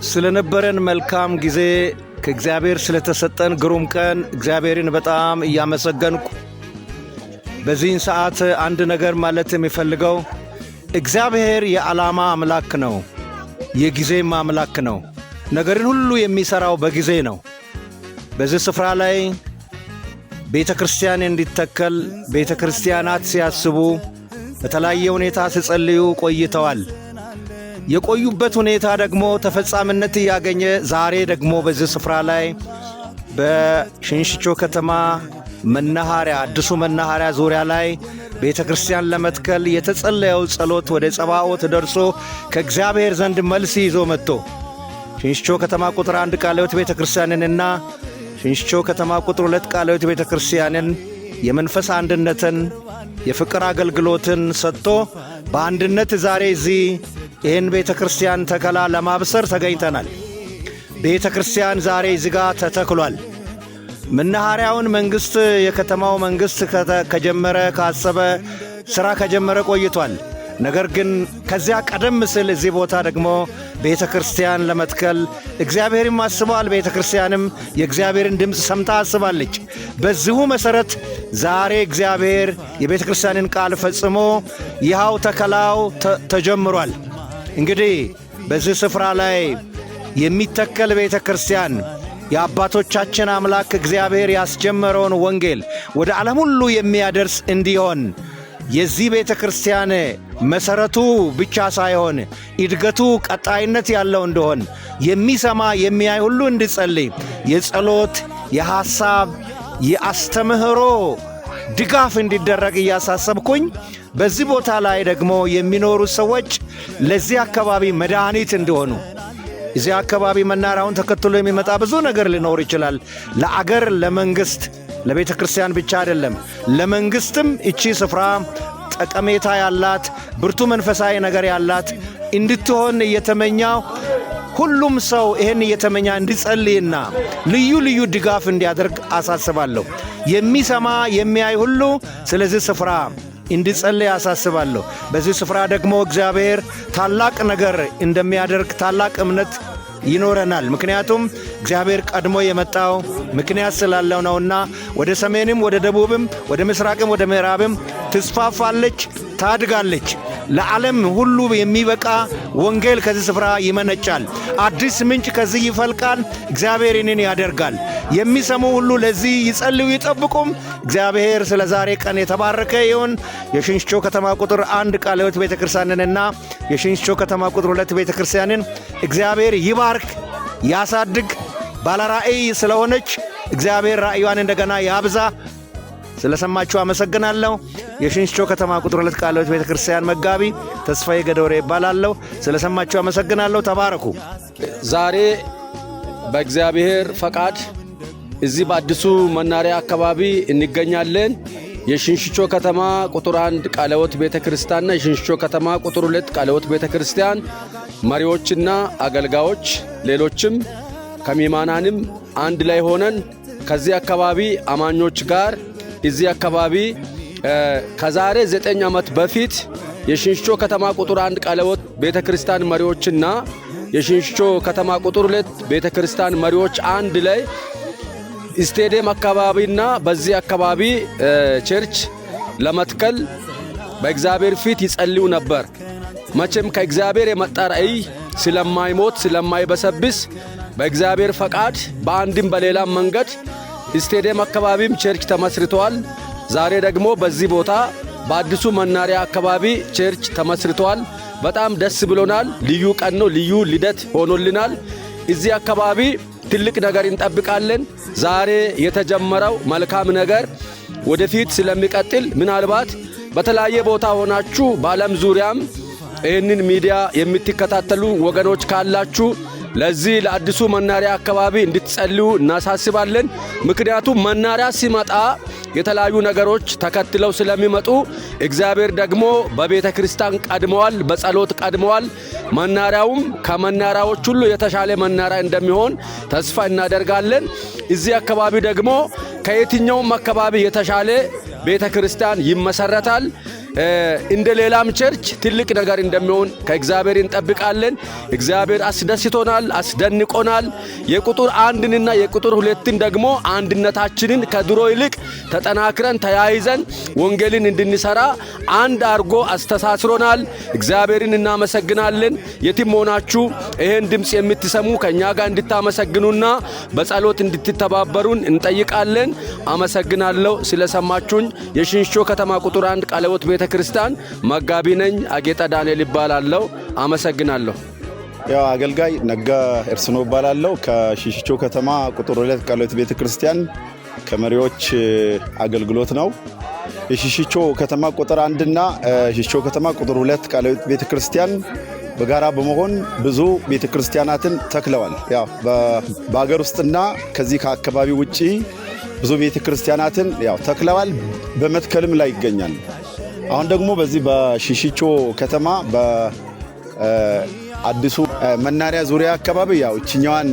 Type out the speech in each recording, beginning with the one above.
ስለነበረን መልካም ጊዜ ከእግዚአብሔር ስለተሰጠን ግሩም ቀን እግዚአብሔርን በጣም እያመሰገንኩ በዚህን ሰዓት አንድ ነገር ማለት የሚፈልገው እግዚአብሔር የዓላማ አምላክ ነው፣ የጊዜም አምላክ ነው። ነገርን ሁሉ የሚሰራው በጊዜ ነው። በዚህ ስፍራ ላይ ቤተ ክርስቲያን እንዲተከል ቤተ ክርስቲያናት ሲያስቡ በተለያየ ሁኔታ ሲጸልዩ ቆይተዋል። የቆዩበት ሁኔታ ደግሞ ተፈጻሚነት ያገኘ ዛሬ ደግሞ በዚህ ስፍራ ላይ በሽንሽቾ ከተማ መናኸሪያ አዲሱ መናኸሪያ ዙሪያ ላይ ቤተ ክርስቲያን ለመትከል የተጸለየው ጸሎት ወደ ጸባኦት ደርሶ ከእግዚአብሔር ዘንድ መልስ ይዞ መጥቶ ሽንሽቾ ከተማ ቁጥር 1 ቃለ ሕይወት ቤተ ክርስቲያንንና ሽንሽቾ ከተማ ቁጥር 2 ቃለ ሕይወት ቤተ ክርስቲያንን የመንፈስ አንድነትን የፍቅር አገልግሎትን ሰጥቶ በአንድነት ዛሬ እዚህ ይህን ቤተ ክርስቲያን ተከላ ለማብሰር ተገኝተናል። ቤተ ክርስቲያን ዛሬ እዚህ ጋር ተተክሏል። መናኸሪያውን መንግሥት የከተማው መንግሥት ከጀመረ ካሰበ ሥራ ከጀመረ ቆይቷል። ነገር ግን ከዚያ ቀደም ሲል እዚህ ቦታ ደግሞ ቤተ ክርስቲያን ለመትከል እግዚአብሔርም አስበዋል። ቤተ ክርስቲያንም የእግዚአብሔርን ድምፅ ሰምታ አስባለች። በዚሁ መሠረት ዛሬ እግዚአብሔር የቤተ ክርስቲያንን ቃል ፈጽሞ ይኸው ተከላው ተጀምሯል። እንግዲህ በዚህ ስፍራ ላይ የሚተከል ቤተ ክርስቲያን የአባቶቻችን አምላክ እግዚአብሔር ያስጀመረውን ወንጌል ወደ ዓለም ሁሉ የሚያደርስ እንዲሆን የዚህ ቤተ ክርስቲያን መሠረቱ ብቻ ሳይሆን እድገቱ ቀጣይነት ያለው እንደሆን የሚሰማ የሚያይ ሁሉ እንዲጸልይ የጸሎት የሐሳብ የአስተምህሮ ድጋፍ እንዲደረግ እያሳሰብኩኝ በዚህ ቦታ ላይ ደግሞ የሚኖሩ ሰዎች ለዚህ አካባቢ መድኃኒት እንዲሆኑ እዚህ አካባቢ መናኸሪያውን ተከትሎ የሚመጣ ብዙ ነገር ሊኖር ይችላል። ለአገር ለመንግሥት ለቤተ ክርስቲያን ብቻ አይደለም፣ ለመንግሥትም እቺ ስፍራ ጠቀሜታ ያላት ብርቱ መንፈሳዊ ነገር ያላት እንድትሆን እየተመኛው ሁሉም ሰው ይህን እየተመኛ እንዲጸልይና ልዩ ልዩ ድጋፍ እንዲያደርግ አሳስባለሁ። የሚሰማ የሚያይ ሁሉ ስለዚህ ስፍራ እንዲጸልይ አሳስባለሁ። በዚህ ስፍራ ደግሞ እግዚአብሔር ታላቅ ነገር እንደሚያደርግ ታላቅ እምነት ይኖረናል። ምክንያቱም እግዚአብሔር ቀድሞ የመጣው ምክንያት ስላለው ነውና ወደ ሰሜንም ወደ ደቡብም ወደ ምስራቅም ወደ ምዕራብም ትስፋፋለች፣ ታድጋለች። ለዓለም ሁሉ የሚበቃ ወንጌል ከዚህ ስፍራ ይመነጫል። አዲስ ምንጭ ከዚህ ይፈልቃል። እግዚአብሔር ይህንን ያደርጋል። የሚሰሙ ሁሉ ለዚህ ይጸልዩ ይጠብቁም። እግዚአብሔር ስለ ዛሬ ቀን የተባረከ ይሁን። የሽንሽቾ ከተማ ቁጥር 1 ቃለ ሕይወት ቤተ ክርስቲያንንና የሽንሽቾ ከተማ ቁጥር 2 ቤተ ክርስቲያንን እግዚአብሔር ይባርክ ያሳድግ። ባለራእይ ስለሆነች እግዚአብሔር ራእዩን እንደገና ያብዛ። ስለሰማችሁ አመሰግናለሁ። የሽንሽቾ ከተማ ቁጥር 2 ቃለ ሕይወት ቤተ ክርስቲያን መጋቢ ተስፋዬ ገዶሬ ይባላለሁ። ስለሰማችሁ አመሰግናለሁ። ተባረኩ። ዛሬ በእግዚአብሔር ፈቃድ እዚህ በአዲሱ መናኸሪያ አካባቢ እንገኛለን። የሽንሽቾ ከተማ ቁጥር 1 ቃለ ሕይወት ቤተ ክርስቲያንና የሽንሽቾ ከተማ ቁጥር 2 ቃለ ሕይወት ቤተ ክርስቲያን መሪዎችና አገልጋዮች ሌሎችም ከሚማናንም አንድ ላይ ሆነን ከዚህ አካባቢ አማኞች ጋር እዚህ አካባቢ ከዛሬ 9 ዓመት በፊት የሽንሽቾ ከተማ ቁጥር 1 ቃለ ሕይወት ቤተ ክርስቲያን መሪዎችና የሽንሽቾ ከተማ ቁጥር 2 ቤተ ክርስቲያን መሪዎች አንድ ላይ ስቴዲየም አካባቢና በዚህ አካባቢ ቸርች ለመትከል በእግዚአብሔር ፊት ይጸልዩ ነበር። መቼም ከእግዚአብሔር የመጣ ራእይ ስለማይሞት ስለማይበሰብስ በእግዚአብሔር ፈቃድ በአንድም በሌላም መንገድ ስቴዲየም አካባቢም ቸርች ተመስርቷል። ዛሬ ደግሞ በዚህ ቦታ በአዲሱ መናኸሪያ አካባቢ ቸርች ተመስርቷል። በጣም ደስ ብሎናል። ልዩ ቀን ነው። ልዩ ልደት ሆኖልናል። እዚህ አካባቢ ትልቅ ነገር እንጠብቃለን። ዛሬ የተጀመረው መልካም ነገር ወደፊት ስለሚቀጥል ምናልባት በተለያየ ቦታ ሆናችሁ በዓለም ዙሪያም ይህንን ሚዲያ የምትከታተሉ ወገኖች ካላችሁ ለዚህ ለአዲሱ መናኸሪያ አካባቢ እንድትጸልዩ እናሳስባለን። ምክንያቱም መናኸሪያ ሲመጣ የተለያዩ ነገሮች ተከትለው ስለሚመጡ እግዚአብሔር ደግሞ በቤተ ክርስቲያን ቀድመዋል፣ በጸሎት ቀድመዋል። መናኸሪያውም ከመናኸሪያዎች ሁሉ የተሻለ መናኸሪያ እንደሚሆን ተስፋ እናደርጋለን። እዚህ አካባቢ ደግሞ ከየትኛውም አካባቢ የተሻለ ቤተ ክርስቲያን ይመሰረታል። እንደ ሌላም ቸርች ትልቅ ነገር እንደሚሆን ከእግዚአብሔር እንጠብቃለን። እግዚአብሔር አስደስቶናል፣ አስደንቆናል። የቁጥር አንድንና የቁጥር ሁለትን ደግሞ አንድነታችንን ከድሮ ይልቅ ተጠናክረን ተያይዘን ወንጌልን እንድንሰራ አንድ አርጎ አስተሳስሮናል። እግዚአብሔርን እናመሰግናለን። የትም ሆናችሁ ይሄን ድምጽ የምትሰሙ ከኛ ጋር እንድታመሰግኑና በጸሎት እንድትተባበሩን እንጠይቃለን። አመሰግናለሁ ስለሰማችሁኝ። የሽንሽቾ ከተማ ቁጥር 1 ቃለ ሕይወት ቤተክርስቲያን መጋቢ ነኝ። አጌጠ ዳንኤል ይባላለሁ። አመሰግናለሁ። ያው አገልጋይ ነጋ እርስኖ ይባላለሁ። ከሽንሽቾ ከተማ ቁጥር 2 ቃለ ሕይወት ቤተክርስቲያን ከመሪዎች አገልግሎት ነው። የሽንሽቾ ከተማ ቁጥር 1 እና ሽንሽቾ ከተማ ቁጥር 2 ቃለ ሕይወት ቤተክርስቲያን በጋራ በመሆን ብዙ ቤተክርስቲያናትን ተክለዋል። ያው በአገር ውስጥና ከዚህ ከአካባቢ ውጪ ብዙ ቤተክርስቲያናትን ያው ተክለዋል፣ በመትከልም ላይ ይገኛል። አሁን ደግሞ በዚህ በሽንሽቾ ከተማ በአዲሱ መናሪያ ዙሪያ አካባቢ ያው እችኛዋን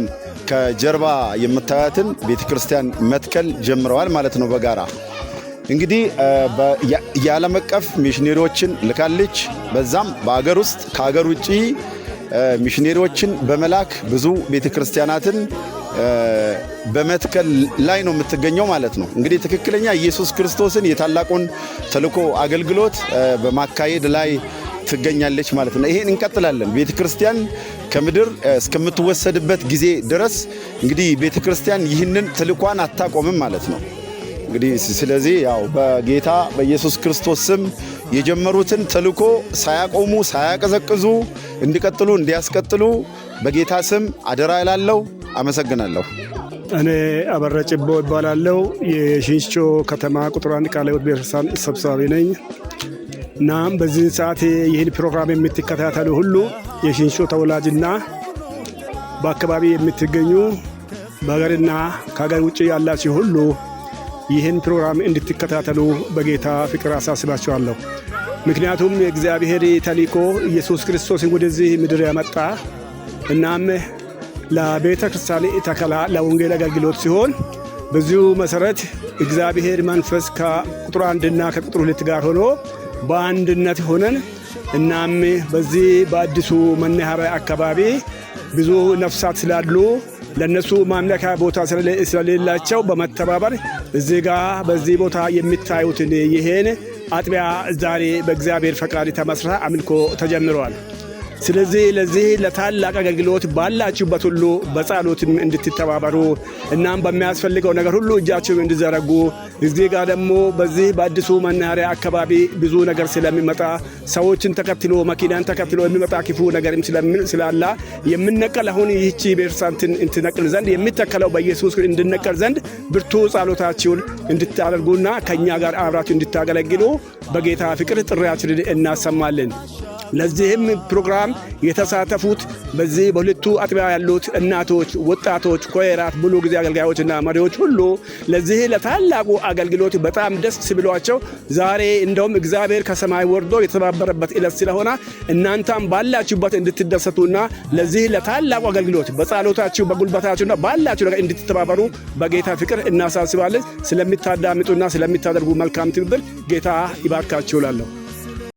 ከጀርባ የምታያትን ቤተክርስቲያን መትከል ጀምረዋል ማለት ነው በጋራ። እንግዲህ የዓለም አቀፍ ሚሽነሪዎችን ልካለች። በዛም በአገር ውስጥ ከአገር ውጪ ሚሽነሪዎችን በመላክ ብዙ ቤተክርስቲያናትን በመትከል ላይ ነው የምትገኘው ማለት ነው። እንግዲህ ትክክለኛ ኢየሱስ ክርስቶስን የታላቁን ተልእኮ አገልግሎት በማካሄድ ላይ ትገኛለች ማለት ነው። ይሄን እንቀጥላለን። ቤተክርስቲያን ከምድር እስከምትወሰድበት ጊዜ ድረስ እንግዲህ ቤተክርስቲያን ይህንን ተልእኳን አታቆምም ማለት ነው። እንግዲህ ስለዚህ ያው በጌታ በኢየሱስ ክርስቶስ ስም የጀመሩትን ተልእኮ ሳያቆሙ ሳያቀዘቅዙ እንዲቀጥሉ እንዲያስቀጥሉ በጌታ ስም አደራ እላለሁ። አመሰግናለሁ። እኔ አበራ ጭቦ እባላለሁ። የሽንሽቾ ከተማ ቁጥር 1 ቃለ ሕይወት ቤተክርስቲያን ሰብሳቢ ነኝ። እናም በዚህ ሰዓት ይህን ፕሮግራም የምትከታተሉ ሁሉ የሽንሽቾ ተወላጅና በአካባቢ የምትገኙ በሀገርና ከሀገር ውጭ ያላችሁ ሁሉ ይህን ፕሮግራም እንድትከታተሉ በጌታ ፍቅር አሳስባችኋለሁ። ምክንያቱም የእግዚአብሔር ተልእኮ ኢየሱስ ክርስቶስን ወደዚህ ምድር ያመጣ እናም ለቤተ ክርስቲያን ተከላ ለወንጌል አገልግሎት ሲሆን በዚሁ መሰረት እግዚአብሔር መንፈስ ከቁጥር 1 እና ከቁጥር 2 ጋር ሆኖ በአንድነት ሆነን እናም በዚህ በአዲሱ መናኸሪያ አካባቢ ብዙ ነፍሳት ስላሉ ለነሱ ማምለኪያ ቦታ ስለሌላቸው በመተባበር እዚህ ጋር በዚህ ቦታ የሚታዩትን ይሄን አጥቢያ ዛሬ በእግዚአብሔር ፈቃድ ተመስራ አምልኮ ተጀምሯል። ስለዚህ ለዚህ ለታላቅ አገልግሎት ባላችሁበት ሁሉ በጸሎትም እንድትተባበሩ እናም በሚያስፈልገው ነገር ሁሉ እጃችሁን እንድዘረጉ እዚህ ጋር ደግሞ በዚህ በአዲሱ መናኸሪያ አካባቢ ብዙ ነገር ስለሚመጣ ሰዎችን ተከትሎ መኪናን ተከትሎ የሚመጣ ክፉ ነገርም ስላላ የምንነቀል አሁን ይህቺ ቤተክርስቲያን እንትነቅል ዘንድ የሚተከለው በኢየሱስ እንድነቀል ዘንድ ብርቱ ጸሎታችሁን እንድታደርጉና ከኛ ጋር አብራችሁ እንድታገለግሉ በጌታ ፍቅር ጥሪያችንን እናሰማለን። ለዚህም ፕሮግራም የተሳተፉት በዚህ በሁለቱ አጥቢያ ያሉት እናቶች፣ ወጣቶች፣ ኮየራት፣ ሙሉ ጊዜ አገልጋዮችና መሪዎች ሁሉ ለዚህ ለታላቁ አገልግሎት በጣም ደስ ብሏቸው ዛሬ እንደውም እግዚአብሔር ከሰማይ ወርዶ የተባበረበት ዕለት ስለሆነ እናንተም ባላችሁበት እንድትደሰቱና ለዚህ ለታላቁ አገልግሎት በጸሎታችሁ በጉልበታችሁና ባላችሁ ነገር እንድትተባበሩ በጌታ ፍቅር እናሳስባለን። ስለምታዳምጡና ስለምታደርጉ መልካም ትብብር ጌታ ይባርካችሁ እላለሁ።